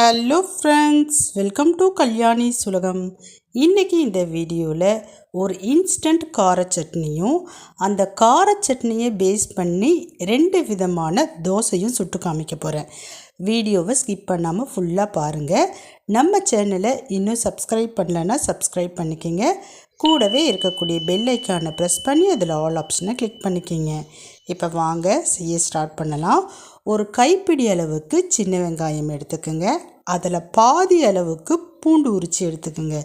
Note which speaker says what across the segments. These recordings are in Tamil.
Speaker 1: Hello friends, welcome to Kalyani சுலகம். இன்றைக்கி இந்த வீடியோவில் ஒரு இன்ஸ்டன்ட் கார சட்னியும் அந்த கார சட்னியை பேஸ் பண்ணி 2 விதமான தோசையும் சுட்டு காமிக்க போகிறேன். வீடியோவை ஸ்கிப் பண்ணாமல் ஃபுல்லாக பாருங்கள். நம்ம சேனலை இன்னும் சப்ஸ்கிரைப் பண்ணலைன்னா சப்ஸ்கிரைப் பண்ணிக்கோங்க. கூடவே இருக்கக்கூடிய பெல் ஐக்கானை ப்ரெஸ் பண்ணி அதில் ஆல் ஆப்ஷனை கிளிக் பண்ணிக்கோங்க. இப்போ வாங்க செய்ய ஸ்டார்ட் பண்ணலாம். ஒரு கைப்பிடி அளவுக்கு சின்ன வெங்காயம் எடுத்துக்கோங்க. அதில் பாதி அளவுக்கு பூண்டு உரித்து எடுத்துக்கோங்க.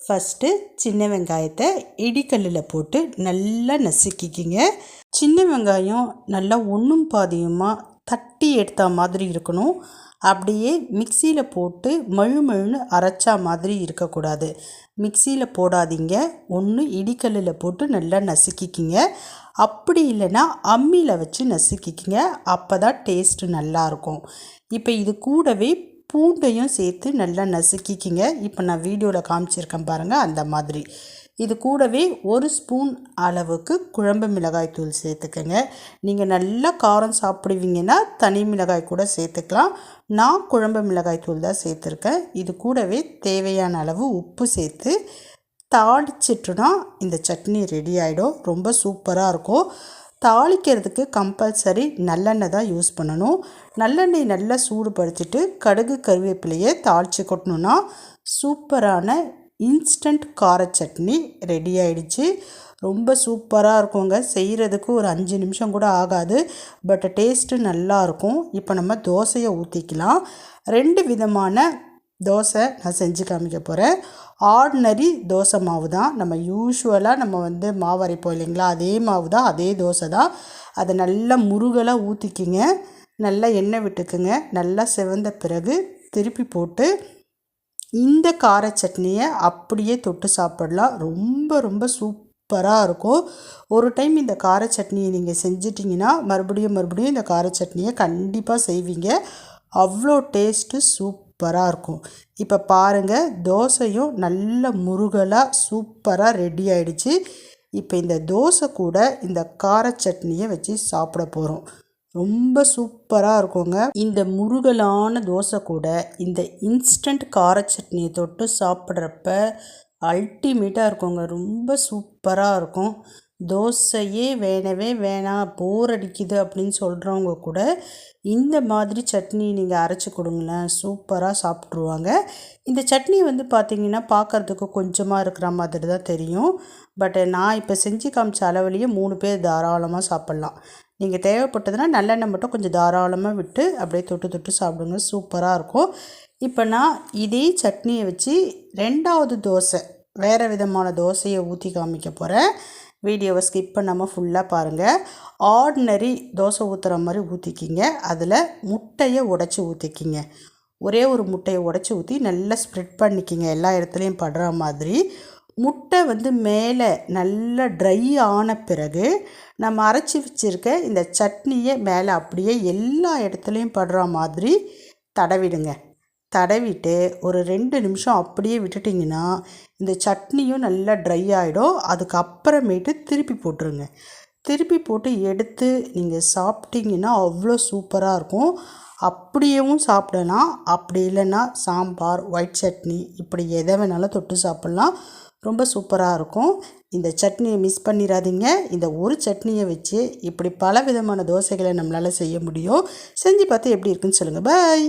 Speaker 1: ஃபஸ்ட்டு சின்ன வெங்காயத்தை இடிக்கல்லில் போட்டு நல்லா நசுக்கிக்கிங்க. சின்ன வெங்காயம் நல்லா ஒன்றும் பாதியுமாக தட்டி எடுத்த மாதிரி இருக்கணும். அப்படியே மிக்சியில் போட்டு மழுமழுன்னு அரைச்சா மாதிரி இருக்கக்கூடாது. மிக்சியில் போடாதீங்க, ஒன்று இடிக்கல்லில் போட்டு நல்லா நசுக்கிக்கிங்க. அப்படி இல்லைன்னா அம்மியில் வச்சு நசுக்கிக்கிங்க. அப்போ தான் டேஸ்ட்டு நல்லாயிருக்கும். இப்போ இது கூடவே பூண்டையும் சேர்த்து நல்லா நசுக்கிக்கிங்க. இப்போ நான் வீடியோவில் காமிச்சிருக்கேன் பாருங்கள், அந்த மாதிரி. இது கூடவே 1 ஸ்பூன் அளவுக்கு குழம்பு மிளகாய் தூள் சேர்த்துக்கங்க. நீங்கள் நல்லா காரம் சாப்பிடுவீங்கன்னா தனி மிளகாய் கூட சேர்த்துக்கலாம். நான் குழம்பு மிளகாய் தூள் தான் சேர்த்துருக்கேன். இது கூடவே தேவையான அளவு உப்பு சேர்த்து தாளிச்சிட்டுனா இந்த சட்னி ரெடி ஆகிடும். ரொம்ப சூப்பராக இருக்கும். தாளிக்கிறதுக்கு கம்பல்சரி நல்லெண்ணெய் தான் யூஸ் பண்ணணும். நல்லெண்ணெய் நல்லா சூடுபடுத்திட்டு கடுகு கருவேப்பிலையை தாளித்து கொட்டணுன்னா சூப்பரான இன்ஸ்டன்ட் கார சட்னி ரெடி ஆகிடுச்சு. ரொம்ப சூப்பராக இருக்குங்க. செய்கிறதுக்கு ஒரு 5 நிமிஷம் கூட ஆகாது. பட் டேஸ்ட்டு நல்லாயிருக்கும். இப்போ நம்ம தோசையை ஊற்றிக்கலாம். 2 விதமான தோசை நான் செஞ்சு காமிக்க போகிறேன். ஆர்டினரி தோசை மாவு தான். நம்ம யூஸ்வலாக நம்ம மாவு அரைப்போம் இல்லைங்களா, அதே மாவு தான், அதே தோசை தான். அதை நல்லா முருகலாக ஊற்றிக்கிங்க. நல்லா எண்ணெய் விட்டுக்குங்க. நல்லா செவந்த பிறகு திருப்பி போட்டு இந்த கார சட்னியை அப்படியே தொட்டு சாப்பிடலாம். ரொம்ப ரொம்ப சூப்பராக இருக்கும். ஒரு டைம் இந்த கார சட்னியை நீங்கள் செஞ்சிட்டிங்கன்னா மறுபடியும் இந்த கார சட்னியை கண்டிப்பாக செய்வீங்க. அவ்வளோ டேஸ்ட்டு சூப்பராக இருக்கும். இப்போ பாருங்கள், தோசையும் நல்ல முருகலாக சூப்பராக ரெடி ஆகிடுச்சு. இப்போ இந்த தோசை கூட இந்த கார சட்னியை வச்சு சாப்பிட போகிறோம். ரொம்ப சூப்பராக இருக்குங்க. இந்த முருகலான தோசை கூட இந்த இன்ஸ்டன்ட் கார சட்னியை தொட்டு சாப்பிட்றப்ப அல்டிமேட்டாக இருக்குங்க. ரொம்ப சூப்பராக இருக்கும். தோசையே வேணவே வேணாம், போர் அடிக்குது அப்படின்னு சொல்கிறவங்க கூட இந்த மாதிரி சட்னி நீங்கள் அரைச்சி கொடுங்களேன், சூப்பராக சாப்பிட்ருவாங்க. இந்த சட்னி பார்த்திங்கன்னா பார்க்குறதுக்கு கொஞ்சமாக இருக்கிற மாதிரி தான் தெரியும். பட் நான் இப்போ செஞ்சு காமிச்ச அளவுலேயே 3 பேர் தாராளமாக சாப்பிட்லாம். நீங்கள் தேவைப்பட்டதுன்னா நல்லெண்ணெய் மட்டும் கொஞ்சம் தாராளமாக விட்டு அப்படியே தொட்டு சாப்பிடுங்க. சூப்பராக இருக்கும். இப்போ நான் இதே சட்னியை வச்சு 2வது தோசை, வேறு விதமான தோசையை ஊற்றி காமிக்க போகிறேன். வீடியோவை ஸ்கிப் பண்ணாமல் ஃபுல்லாக பாருங்கள். ஆர்டினரி தோசை ஊற்றுற மாதிரி ஊற்றிக்கிங்க. அதில் முட்டையை உடச்சி ஊற்றிக்கிங்க. ஒரே ஒரு முட்டையை உடச்சி ஊற்றி நல்லா ஸ்ப்ரெட் பண்ணிக்கிங்க, எல்லா இடத்துலையும் படுற மாதிரி. முட்டை மேலே நல்லா ட்ரை ஆன பிறகு நம்ம அரைச்சி வச்சுருக்க இந்த சட்னியை மேலே அப்படியே எல்லா இடத்துலையும் படுற மாதிரி தடவிடுங்க. தடவிட்டு ஒரு 2 நிமிஷம் அப்படியே விட்டுட்டிங்கன்னா இந்த சட்னியும் நல்லா ட்ரை ஆகிடும். அதுக்கப்புறமேட்டு திருப்பி போட்டுருங்க. திருப்பி போட்டு எடுத்து நீங்கள் சாப்பிட்டிங்கன்னா அவ்வளோ சூப்பராக இருக்கும். அப்படியேவும் சாப்பிடலாம். அப்படி இல்லைன்னா சாம்பார், ஒயிட் சட்னி, இப்படி எதை வேணாலும் தொட்டு சாப்பிட்லாம். ரொம்ப சூப்பராக இருக்கும். இந்த சட்னியை மிஸ் பண்ணிடாதீங்க. இந்த ஒரு சட்னியை வச்சு இப்படி பல விதமான தோசைகளை நம்மளால் செய்ய முடியும். செஞ்சு பார்த்து எப்படி இருக்குன்னு சொல்லுங்கள். பாய்.